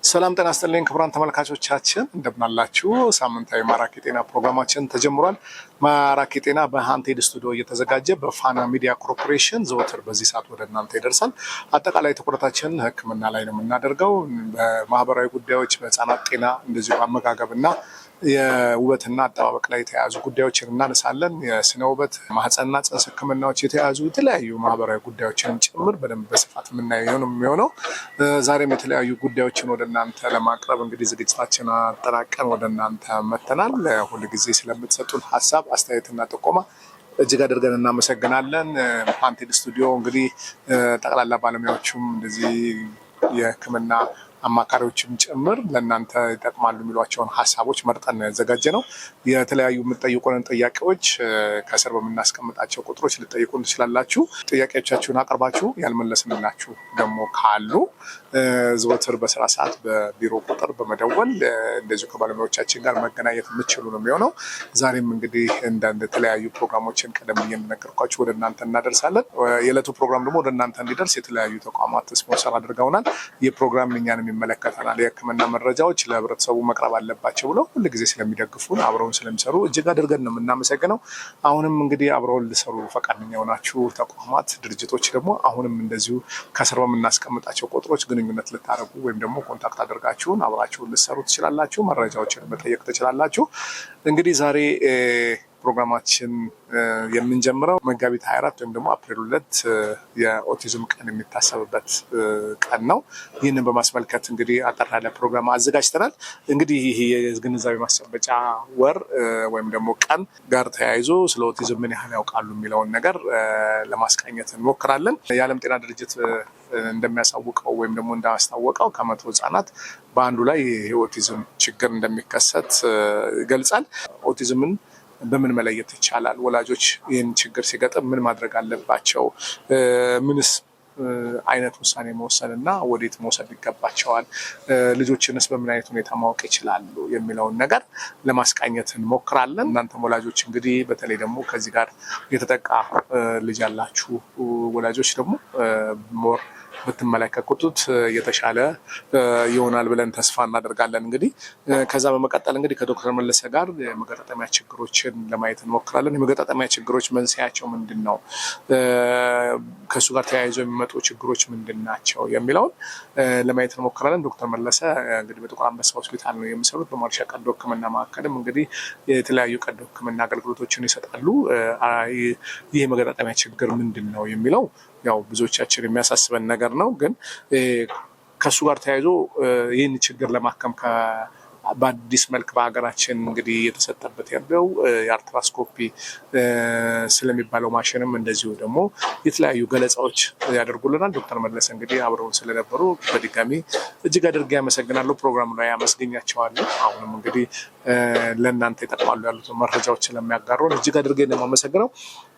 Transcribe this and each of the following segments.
ሰላም ጤና ይስጥልኝ ክቡራን ተመልካቾቻችን እንደምን አላችሁ? ሳምንታዊ ማራኪ ጤና ፕሮግራማችን ተጀምሯል። ማራኪ ጤና በሃንቴድ ስቱዲዮ እየተዘጋጀ በፋና ሚዲያ ኮርፖሬሽን ዘወትር በዚህ ሰዓት ወደ እናንተ ይደርሳል። አጠቃላይ ትኩረታችን ሕክምና ላይ ነው የምናደርገው። በማህበራዊ ጉዳዮች፣ በህፃናት ጤና፣ እንደዚሁ አመጋገብና የውበትና አጠባበቅ ላይ የተያዙ ጉዳዮችን እናነሳለን። የስነ ውበት፣ ማህፀንና ጽንስ ህክምናዎች የተያዙ የተለያዩ ማህበራዊ ጉዳዮችን ጭምር በደንብ በስፋት የምናየው ነው የሚሆነው። ዛሬም የተለያዩ ጉዳዮችን ወደ እናንተ ለማቅረብ እንግዲህ ዝግጅታችን አጠናቀን ወደ እናንተ መተናል። ሁል ጊዜ ስለምትሰጡን ሀሳብ አስተያየትና ጥቆማ እጅግ አድርገን እናመሰግናለን። ሃንቴድ ስቱዲዮ እንግዲህ ጠቅላላ ባለሙያዎቹም እንደዚህ የህክምና አማካሪዎችም ጭምር ለእናንተ ይጠቅማሉ የሚሏቸውን ሀሳቦች መርጠን ያዘጋጀ ነው። የተለያዩ የምትጠይቁንን ጥያቄዎች ከስር በምናስቀምጣቸው ቁጥሮች ልጠይቁን ትችላላችሁ። ጥያቄዎቻችሁን አቅርባችሁ ያልመለስንላችሁ ደግሞ ካሉ ዘወትር በስራ ሰዓት በቢሮ ቁጥር በመደወል እንደዚሁ ከባለሙያዎቻችን ጋር መገናኘት የምትችሉ ነው የሚሆነው። ዛሬም እንግዲህ እንደተለያዩ ፕሮግራሞችን ቀደም ብዬ እንደነገርኳችሁ ወደ እናንተ እናደርሳለን። የዕለቱ ፕሮግራም ደግሞ ወደ እናንተ እንዲደርስ የተለያዩ ተቋማት ስፖንሰር አድርገውናል። ይህ ፕሮግራም እኛንም ይመለከተናል። የህክምና መረጃዎች ለህብረተሰቡ መቅረብ አለባቸው ብለው ሁልጊዜ ስለሚደግፉን አብረውን ስለሚሰሩ እጅግ አድርገን ነው የምናመሰግነው። አሁንም እንግዲህ አብረውን ሊሰሩ ፈቃደኛ የሆናችሁ ተቋማት፣ ድርጅቶች ደግሞ አሁንም እንደዚሁ ከስር በምናስቀምጣቸው ቁጥሮች ግንኙነት ልታደርጉ ወይም ደግሞ ኮንታክት አድርጋችሁን አብራችሁን ልትሰሩ ትችላላችሁ። መረጃዎችን መጠየቅ ትችላላችሁ። እንግዲህ ዛሬ ፕሮግራማችን የምንጀምረው መጋቢት 24 ወይም ደግሞ አፕሪል 2 የኦቲዝም ቀን የሚታሰብበት ቀን ነው። ይህንን በማስመልከት እንግዲህ አጠር ያለ ፕሮግራም አዘጋጅተናል። እንግዲህ ይህ የግንዛቤ ማስጨበጫ ወር ወይም ደግሞ ቀን ጋር ተያይዞ ስለ ኦቲዝም ምን ያህል ያውቃሉ የሚለውን ነገር ለማስቃኘት እንሞክራለን። የዓለም ጤና ድርጅት እንደሚያሳውቀው ወይም ደግሞ እንዳስታወቀው ከ100 ህጻናት በአንዱ ላይ የኦቲዝም ችግር እንደሚከሰት ይገልጻል። ኦቲዝምን በምን መለየት ይቻላል? ወላጆች ይህን ችግር ሲገጥም ምን ማድረግ አለባቸው? ምንስ አይነት ውሳኔ መወሰን እና ወዴት መውሰድ ይገባቸዋል? ልጆችንስ በምን አይነት ሁኔታ ማወቅ ይችላሉ የሚለውን ነገር ለማስቃኘት እንሞክራለን። እናንተም ወላጆች እንግዲህ በተለይ ደግሞ ከዚህ ጋር የተጠቃ ልጅ ያላችሁ ወላጆች ደግሞ ሞር ብትመለከቱት የተሻለ ይሆናል ብለን ተስፋ እናደርጋለን። እንግዲህ ከዛ በመቀጠል እንግዲህ ከዶክተር መለሰ ጋር የመገጣጠሚያ ችግሮችን ለማየት እንሞክራለን። የመገጣጠሚያ ችግሮች መንስኤያቸው ምንድን ነው? ከእሱ ጋር ተያይዘው የሚመጡ ችግሮች ምንድን ናቸው የሚለውን ለማየት እንሞክራለን። ዶክተር መለሰ እንግዲህ በጥቁር አንበሳ ሆስፒታል ነው የሚሰሩት። በማርሻ ቀዶ ሕክምና ማዕከልም እንግዲህ የተለያዩ ቀዶ ሕክምና አገልግሎቶችን ይሰጣሉ። ይህ የመገጣጠሚያ ችግር ምንድን ነው የሚለው ያው ብዙዎቻችን የሚያሳስበን ነገር ነው። ግን ከሱ ጋር ተያይዞ ይህን ችግር ለማከም በአዲስ መልክ በሀገራችን እንግዲህ የተሰጠበት ያለው የአርትራስኮፒ ስለሚባለው ማሽንም እንደዚሁ ደግሞ የተለያዩ ገለጻዎች ያደርጉልናል። ዶክተር መለሰ እንግዲህ አብረውን ስለነበሩ በድጋሚ እጅግ አድርጌ ያመሰግናለሁ። ፕሮግራሙ ላይ ያመስገኛቸዋለሁ። አሁንም እንግዲህ ለእናንተ ይጠቅማሉ ያሉትን መረጃዎች ስለሚያጋሩን እጅግ አድርጌ ነው የማመሰግነው።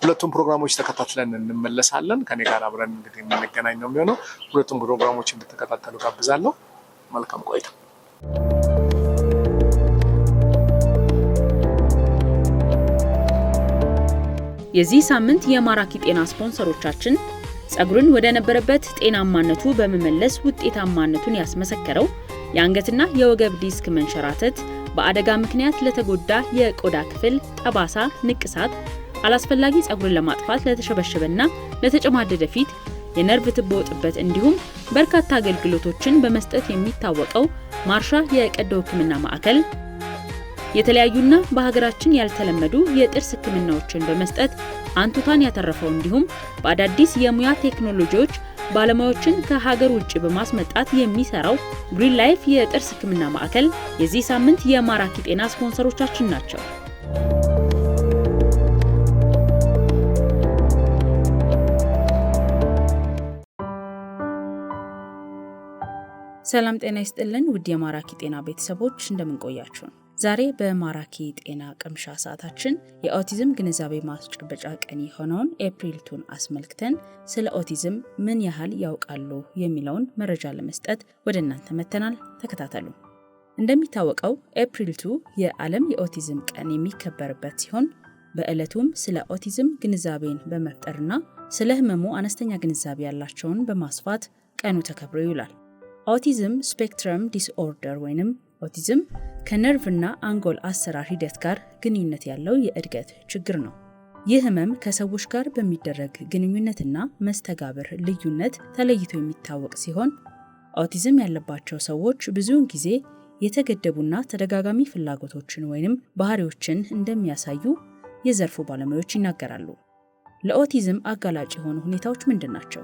ሁለቱም ፕሮግራሞች ተከታትለን እንመለሳለን። ከኔ ጋር አብረን እንግዲህ የምንገናኝ ነው የሚሆነው። ሁለቱም ፕሮግራሞች እንድትከታተሉ ጋብዛለሁ። መልካም ቆይታ። የዚህ ሳምንት የማራኪ ጤና ስፖንሰሮቻችን ጸጉርን ወደ ነበረበት ጤናማነቱ በመመለስ ውጤታማነቱን ያስመሰከረው የአንገትና የወገብ ዲስክ መንሸራተት በአደጋ ምክንያት ለተጎዳ የቆዳ ክፍል ጠባሳ፣ ንቅሳት፣ አላስፈላጊ ጸጉርን ለማጥፋት ለተሸበሸበና ለተጨማደደ ፊት፣ የነርቭ ትቦ ጥበት እንዲሁም በርካታ አገልግሎቶችን በመስጠት የሚታወቀው ማርሻ የቀዶ ሕክምና ማዕከል የተለያዩና በሀገራችን ያልተለመዱ የጥርስ ህክምናዎችን በመስጠት አንቱታን ያተረፈው እንዲሁም በአዳዲስ የሙያ ቴክኖሎጂዎች ባለሙያዎችን ከሀገር ውጭ በማስመጣት የሚሰራው ግሪን ላይፍ የጥርስ ህክምና ማዕከል የዚህ ሳምንት የማራኪ ጤና ስፖንሰሮቻችን ናቸው። ሰላም ጤና ይስጥልን ውድ የማራኪ ጤና ቤተሰቦች እንደምንቆያችሁ ነው። ዛሬ በማራኪ ጤና ቅምሻ ሰዓታችን የኦቲዝም ግንዛቤ ማስጨበጫ ቀን የሆነውን ኤፕሪል 2ን አስመልክተን ስለ ኦቲዝም ምን ያህል ያውቃሉ የሚለውን መረጃ ለመስጠት ወደ እናንተ መተናል። ተከታተሉ። እንደሚታወቀው ኤፕሪል 2 የዓለም የኦቲዝም ቀን የሚከበርበት ሲሆን በዕለቱም ስለ ኦቲዝም ግንዛቤን በመፍጠርና ስለ ህመሙ አነስተኛ ግንዛቤ ያላቸውን በማስፋት ቀኑ ተከብሮ ይውላል። ኦቲዝም ስፔክትረም ዲስኦርደር ወይንም ኦቲዝም ከነርቭና አንጎል አሰራር ሂደት ጋር ግንኙነት ያለው የእድገት ችግር ነው። ይህ ህመም ከሰዎች ጋር በሚደረግ ግንኙነትና መስተጋብር ልዩነት ተለይቶ የሚታወቅ ሲሆን ኦቲዝም ያለባቸው ሰዎች ብዙውን ጊዜ የተገደቡና ተደጋጋሚ ፍላጎቶችን ወይንም ባህሪዎችን እንደሚያሳዩ የዘርፉ ባለሙያዎች ይናገራሉ። ለኦቲዝም አጋላጭ የሆኑ ሁኔታዎች ምንድን ናቸው?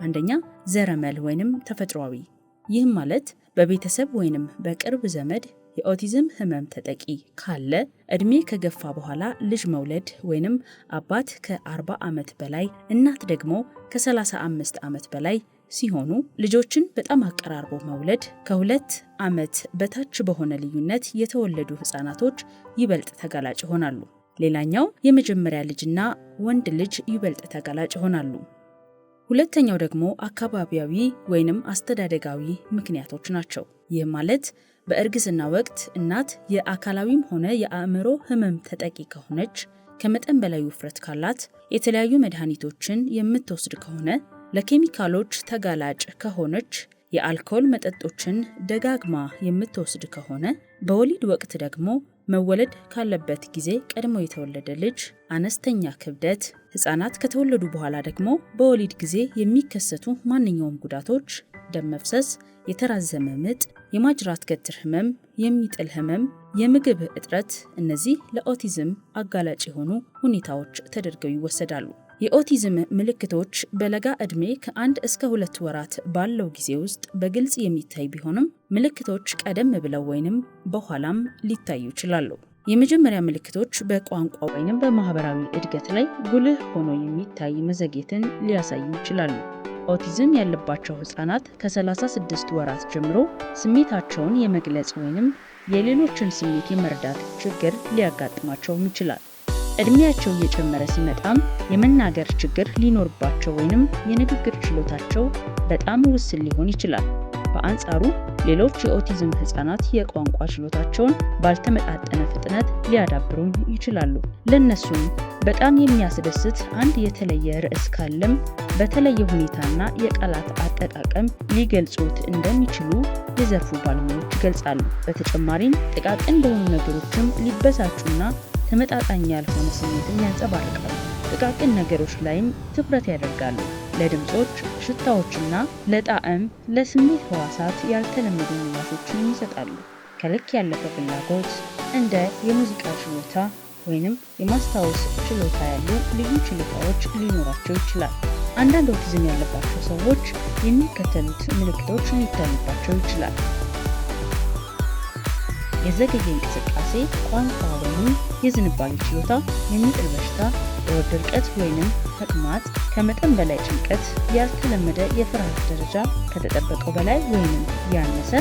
አንደኛ ዘረመል ወይንም ተፈጥሯዊ። ይህም ማለት በቤተሰብ ወይንም በቅርብ ዘመድ የኦቲዝም ህመም ተጠቂ ካለ እድሜ ከገፋ በኋላ ልጅ መውለድ ወይንም አባት ከ40 ዓመት በላይ እናት ደግሞ ከ35 ዓመት በላይ ሲሆኑ ልጆችን በጣም አቀራርቦ መውለድ ከ2 ዓመት በታች በሆነ ልዩነት የተወለዱ ህፃናቶች ይበልጥ ተጋላጭ ይሆናሉ። ሌላኛው የመጀመሪያ ልጅና ወንድ ልጅ ይበልጥ ተጋላጭ ይሆናሉ። ሁለተኛው ደግሞ አካባቢያዊ ወይንም አስተዳደጋዊ ምክንያቶች ናቸው። ይህ ማለት በእርግዝና ወቅት እናት የአካላዊም ሆነ የአእምሮ ህመም ተጠቂ ከሆነች፣ ከመጠን በላይ ውፍረት ካላት፣ የተለያዩ መድኃኒቶችን የምትወስድ ከሆነ፣ ለኬሚካሎች ተጋላጭ ከሆነች፣ የአልኮል መጠጦችን ደጋግማ የምትወስድ ከሆነ፣ በወሊድ ወቅት ደግሞ መወለድ ካለበት ጊዜ ቀድሞ የተወለደ ልጅ፣ አነስተኛ ክብደት፣ ህፃናት ከተወለዱ በኋላ ደግሞ በወሊድ ጊዜ የሚከሰቱ ማንኛውም ጉዳቶች፣ ደም መፍሰስ፣ የተራዘመ ምጥ፣ የማጅራት ገትር ህመም፣ የሚጥል ህመም፣ የምግብ እጥረት፣ እነዚህ ለኦቲዝም አጋላጭ የሆኑ ሁኔታዎች ተደርገው ይወሰዳሉ። የኦቲዝም ምልክቶች በለጋ ዕድሜ ከ1 እስከ 2 ወራት ባለው ጊዜ ውስጥ በግልጽ የሚታይ ቢሆንም ምልክቶች ቀደም ብለው ወይንም በኋላም ሊታዩ ይችላሉ። የመጀመሪያ ምልክቶች በቋንቋ ወይንም በማህበራዊ እድገት ላይ ጉልህ ሆኖ የሚታይ መዘግየትን ሊያሳዩ ይችላሉ። ኦቲዝም ያለባቸው ህፃናት ከ36 ወራት ጀምሮ ስሜታቸውን የመግለጽ ወይንም የሌሎችን ስሜት የመረዳት ችግር ሊያጋጥማቸውም ይችላል። እድሜያቸው እየጨመረ ሲመጣም የመናገር ችግር ሊኖርባቸው ወይንም የንግግር ችሎታቸው በጣም ውስን ሊሆን ይችላል። በአንጻሩ ሌሎች የኦቲዝም ህፃናት የቋንቋ ችሎታቸውን ባልተመጣጠነ ፍጥነት ሊያዳብሩም ይችላሉ። ለነሱም በጣም የሚያስደስት አንድ የተለየ ርዕስ ካለም በተለየ ሁኔታና የቃላት አጠቃቀም ሊገልጹት እንደሚችሉ የዘርፉ ባለሙያዎች ይገልጻሉ። በተጨማሪም ጥቃቅን በሆኑ ነገሮችም ሊበሳጩና ተመጣጣኝ ያልሆነ ስሜትን ያንጸባርቃሉ። ጥቃቅን ነገሮች ላይም ትኩረት ያደርጋሉ። ለድምጾች፣ ሽታዎችና ለጣዕም፣ ለስሜት ህዋሳት ያልተለመዱ ምላሾችን ይሰጣሉ። ከልክ ያለፈ ፍላጎት እንደ የሙዚቃ ችሎታ ወይንም የማስታወስ ችሎታ ያሉ ልዩ ችሎታዎች ሊኖራቸው ይችላል። አንዳንድ ኦቲዝም ያለባቸው ሰዎች የሚከተሉት ምልክቶች ሊታዩባቸው ይችላል። የዘገየ እንቅስቃሴ፣ ቋንቋ ወይም የዝንባሌ ችሎታ፣ የሚጥል በሽታ፣ የሆድ ድርቀት ወይንም ተቅማጥ፣ ከመጠን በላይ ጭንቀት፣ ያልተለመደ የፍርሃት ደረጃ፣ ከተጠበቀው በላይ ወይንም ያነሰ፣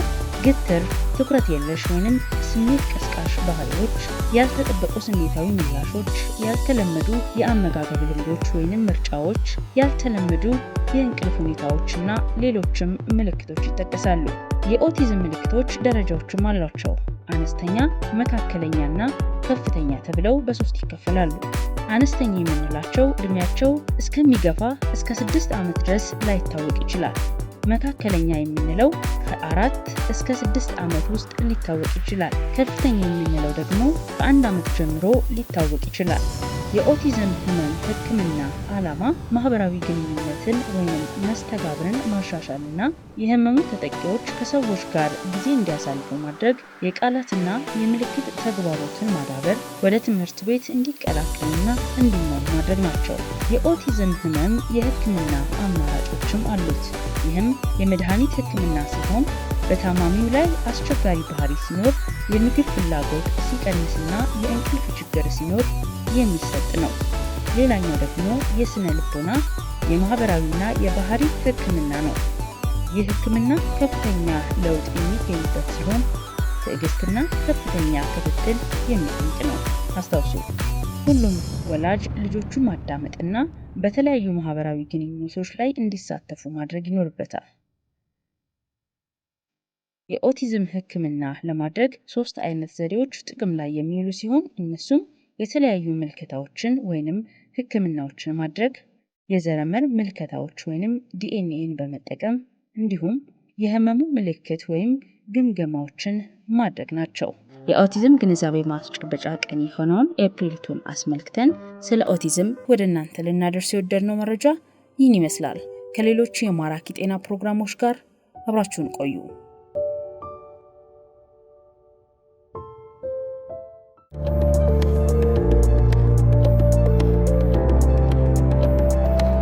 ግትር፣ ትኩረት የለሽ ወይንም ስሜት ቀስቃሽ ባህሪዎች፣ ያልተጠበቁ ስሜታዊ ምላሾች፣ ያልተለመዱ የአመጋገብ ልምዶች ወይንም ምርጫዎች፣ ያልተለመዱ የእንቅልፍ ሁኔታዎችና ሌሎችም ምልክቶች ይጠቀሳሉ። የኦቲዝም ምልክቶች ደረጃዎችም አሏቸው። አነስተኛ፣ መካከለኛና ከፍተኛ ተብለው በሶስት ይከፈላሉ። አነስተኛ የምንላቸው እድሜያቸው እስከሚገፋ እስከ 6 ዓመት ድረስ ላይታወቅ ይችላል። መካከለኛ የምንለው ከ4 እስከ 6 ዓመት ውስጥ ሊታወቅ ይችላል። ከፍተኛ የምንለው ደግሞ ከ1 ዓመት ጀምሮ ሊታወቅ ይችላል። የኦቲዝም ህመም ህክምና ዓላማ ማህበራዊ ግንኙነትን ወይም መስተጋብርን ማሻሻልና የህመሙ ተጠቂዎች ከሰዎች ጋር ጊዜ እንዲያሳልፉ ማድረግ፣ የቃላትና የምልክት ተግባቦትን ማዳበር፣ ወደ ትምህርት ቤት እንዲቀላቀሉና እንዲማሩ ማድረግ ናቸው። የኦቲዝም ህመም የህክምና አማራጮችም አሉት። ይህም የመድኃኒት ህክምና ሲሆን በታማሚው ላይ አስቸጋሪ ባህሪ ሲኖር፣ የምግብ ፍላጎት ሲቀንስና የእንቅልፍ ችግር ሲኖር የሚሰጥ ነው። ሌላኛው ደግሞ የስነ ልቦና፣ የማህበራዊና የባህሪ ህክምና ነው። ይህ ህክምና ከፍተኛ ለውጥ የሚገኝበት ሲሆን ትዕግስትና ከፍተኛ ክትትል የሚጠይቅ ነው። አስታውሱ፣ ሁሉም ወላጅ ልጆቹን ማዳመጥና በተለያዩ ማህበራዊ ግንኙነቶች ላይ እንዲሳተፉ ማድረግ ይኖርበታል። የኦቲዝም ህክምና ለማድረግ 3 አይነት ዘዴዎች ጥቅም ላይ የሚውሉ ሲሆን እነሱም የተለያዩ ምልክታዎችን ወይንም ህክምናዎችን ማድረግ፣ የዘረመል ምልከታዎች ወይንም ዲኤንኤን በመጠቀም እንዲሁም የህመሙ ምልክት ወይም ግምገማዎችን ማድረግ ናቸው። የኦቲዝም ግንዛቤ ማስጨበጫ ቀን የሆነውን ኤፕሪል 2 አስመልክተን ስለ ኦቲዝም ወደ እናንተ ልናደርስ የወደድነው መረጃ ይህን ይመስላል። ከሌሎች የማራኪ ጤና ፕሮግራሞች ጋር አብራችሁን ቆዩ።